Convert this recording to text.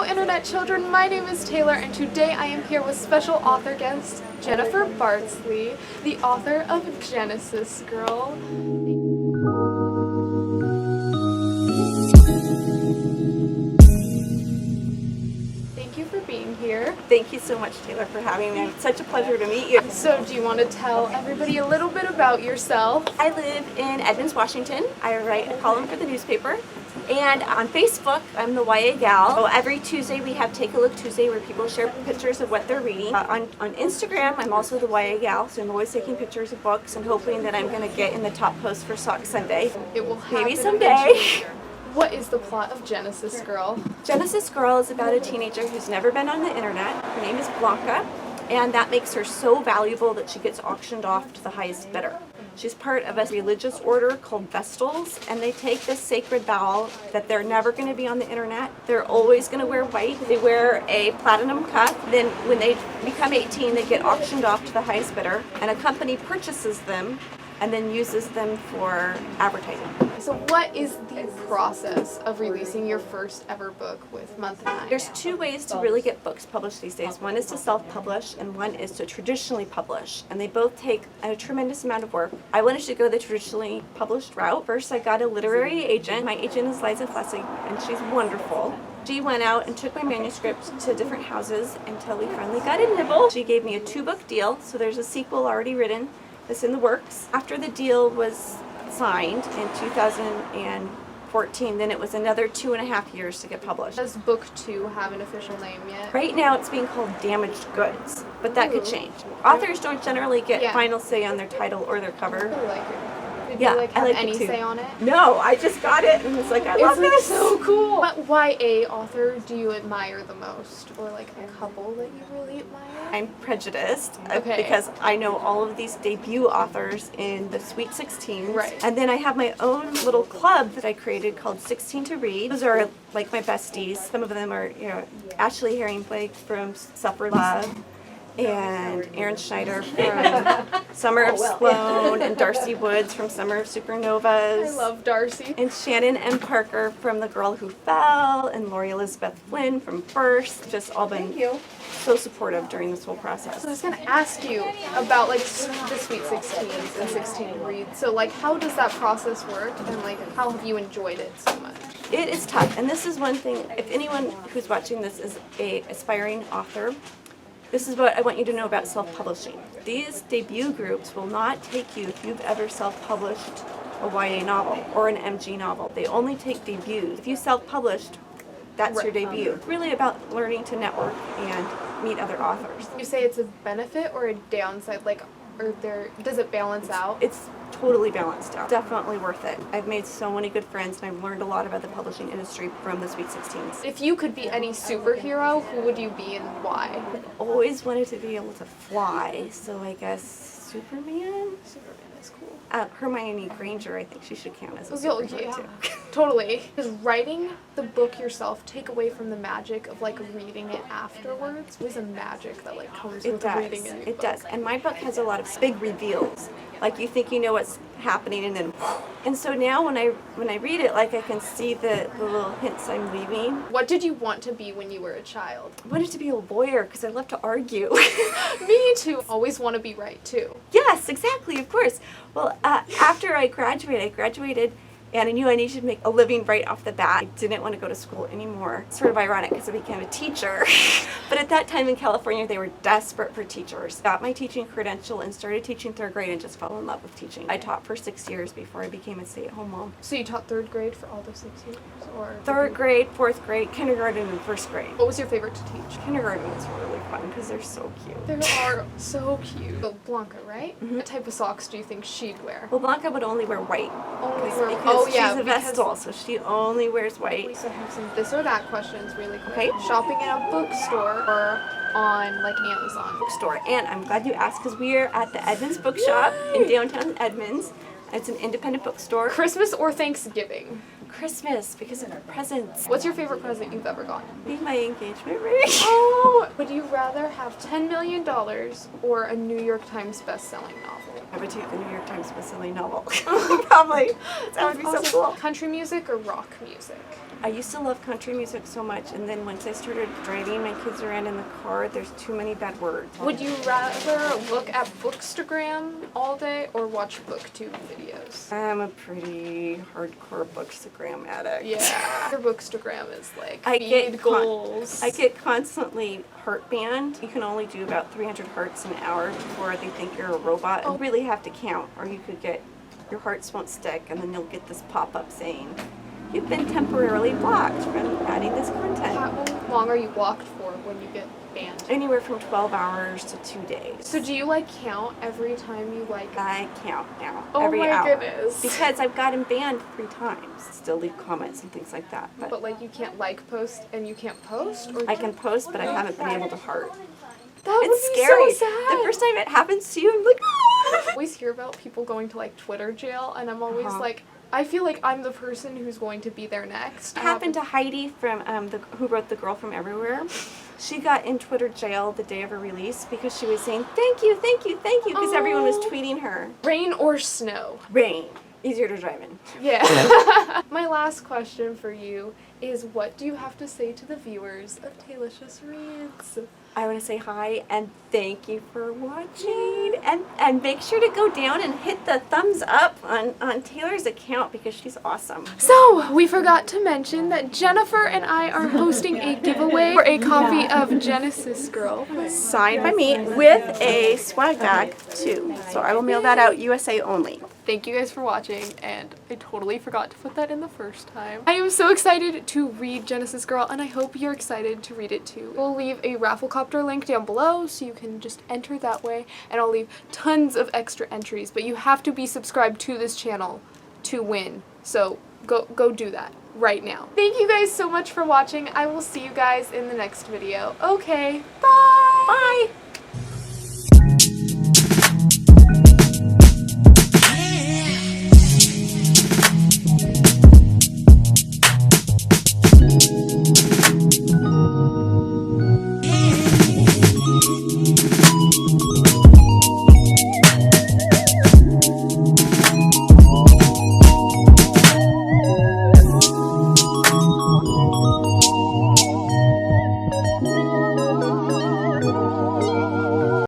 Internet children, my name is Taylor and today I am here with special author guest Jennifer BARDSLEY, the author of Genesis Girl. Thank you for being here. Thank you so much, Taylor, for having me. It's such a pleasure to meet you. So do you want to tell everybody a little bit about yourself? I live in Edmonds, Washington. I write a column for the newspaper. And on Facebook, I'm the YA gal. So every Tuesday we have Take a Look Tuesday where people share pictures of what they're reading. On Instagram, I'm also the YA gal, so I'm always taking pictures of books and hoping that I'm going to get in the top post for Sock Sunday. It will happen maybe someday. What is the plot of Genesis Girl? Genesis Girl is about a teenager who's never been on the internet. Her name is Blanca, and that makes her so valuable that she gets auctioned off to the highest bidder. She's part of a religious order called Vestals, and they take this sacred vow that they're never going to be on the internet. They're always going to wear white. They wear a platinum cuff. Then when they become 18, they get auctioned off to the highest bidder, and a company purchases them and then uses them for advertising. So what is the process of releasing your first ever book with Month 9? There's two ways to really get books published these days. One is to self-publish and one is to traditionally publish. And they both take a tremendous amount of work. I wanted to go the traditionally published route. First, I got a literary agent. My agent is Liza Flessig, and she's wonderful. She went out and took my manuscript to different houses until we finally got a nibble. She gave me a 2-book deal, so there's a sequel already written that's in the works. After the deal was signed in 2014, then it was another 2.5 years to get published. Does book 2 have an official name yet? Right now it's being called Damaged Goods, but that could change. Authors don't generally get final say on their title or their cover. I like it. Did Yeah, you have I like any it too. say on it? No, I just got it and was like, I love Isn't it this. so cool? What YA author do you admire the most? Or like a couple that you really admire? I'm prejudiced Okay. because I know all of these debut authors in the Sweet 16. Right. And then I have my own little club that I created called 16 to Read. Those are like my besties. Some of them are, Ashley Herring-Blake from Suffer Love, and Aaron Schneider from Summer of Sloan, and Darcy Woods from Summer of Supernovas. I love Darcy. And Shannon M. Parker from The Girl Who Fell, and Lori Elizabeth Flynn from First. Just all been so supportive during this whole process. So I was going to ask you about like the Sweet 16s and 16 to Read. So like how does that process work and like how have you enjoyed it so much? It is tough, and this is one thing, if anyone who's watching this is an aspiring author, this is what I want you to know about self-publishing. These debut groups will not take you if you've ever self-published a YA novel or an MG novel. They only take debuts. If you self-published, that's your debut. It's really about learning to network and meet other authors. You say it's a benefit or a downside, like, does it balance out? It's totally balanced out. Definitely worth it. I've made so many good friends and I've learned a lot about the publishing industry from the Sweet 16s. If you could be any superhero, who would you be and why? I've always wanted to be able to fly, so I guess Superman? Superman is cool. Hermione Granger, I think she should count as a Oh, superhero yeah. too. Totally. Does writing the book yourself take away from the magic of like reading it afterwards? There's a magic that like comes with reading a new book. It does. And my book has a lot of big reveals. Like you think you know what's happening and then and so now when I read it, like I can see the little hints I'm leaving. What did you want to be when you were a child? I wanted to be a lawyer because I love to argue. Me too. Always want to be right too. Yes, exactly, of course. Well, after I graduated and I knew I needed to make a living right off the bat. I didn't want to go to school anymore. It's sort of ironic because I became a teacher. But at that time in California, they were desperate for teachers. Got my teaching credential and started teaching 3rd grade and just fell in love with teaching. I taught for 6 years before I became a stay-at-home mom. So you taught 3rd grade for all those 6 years? Or 3rd grade, 4th grade, kindergarten, and 1st grade. What was your favorite to teach? Kindergarten was really fun because they're so cute. They are so cute. Oh, Blanca, right? Mm-hmm. What type of socks do you think she'd wear? Well, Blanca would only wear white. Because she's a Vestal, so she only wears white. So I have some this or that questions really quick. Okay. Shopping in a bookstore or on like Amazon? Bookstore. And I'm glad you asked because we are at the Edmonds Bookshop in downtown Edmonds. It's an independent bookstore. Christmas or Thanksgiving? Christmas because of the presents. What's your favorite present you've ever gotten? Be my engagement ring. Oh! Would you rather have $10 million or a New York Times best-selling novel? I would take the New York Times best-selling novel. Probably. That would be so cool. Country music or rock music? I used to love country music so much, and then once I started driving my kids around in the car, there's too many bad words. Would you rather look at Bookstagram all day or watch BookTube videos? I'm a pretty hardcore Bookstagram addict. Yeah. Your Bookstagram is like I feed goals. I get constantly heart banned. You can only do about 300 hearts an hour before they think you're a robot. You really have to count, or you could get, your hearts won't stick, and then you'll get this pop-up saying, "You've been temporarily blocked from adding this content." How long are you blocked for when you get banned? Anywhere from 12 hours to 2 days. So do you like count every time you like? I count now, Oh every my hour. goodness. Because I've gotten banned 3 times. Still leave comments and things like that. But like you can't like post and you can't post? Or I can post, but I haven't been able to heart. That would It's be scary. so sad. The first time it happens to you, I'm like, I always hear about people going to like Twitter jail, and I'm always like, I feel like I'm the person who's going to be there next. It happened to Heidi from who wrote The Girl from Everywhere. She got in Twitter jail the day of her release because she was saying thank you, thank you, thank you, because everyone was tweeting her. Rain or snow? Rain. Easier to drive in. Yeah. My last question for you is, what do you have to say to the viewers of Taylicious Reads? I want to say hi and thank you for watching, and make sure to go down and hit the thumbs up on Taylor's account because she's awesome. So, we forgot to mention that Jennifer and I are hosting a giveaway for a copy of Genesis Girl. Signed by me with a swag bag too. So I will mail that out USA only. Thank you guys for watching, and I totally forgot to put that in the first time. I am so excited to read Genesis Girl, and I hope you're excited to read it too. We'll leave a RAFFLECOPTER link down below so you can just enter that way, and I'll leave tons of extra entries, but you have to be subscribed to this channel to win. So go do that right now. Thank you guys so much for watching. I will see you guys in the next video. Okay, bye! Bye!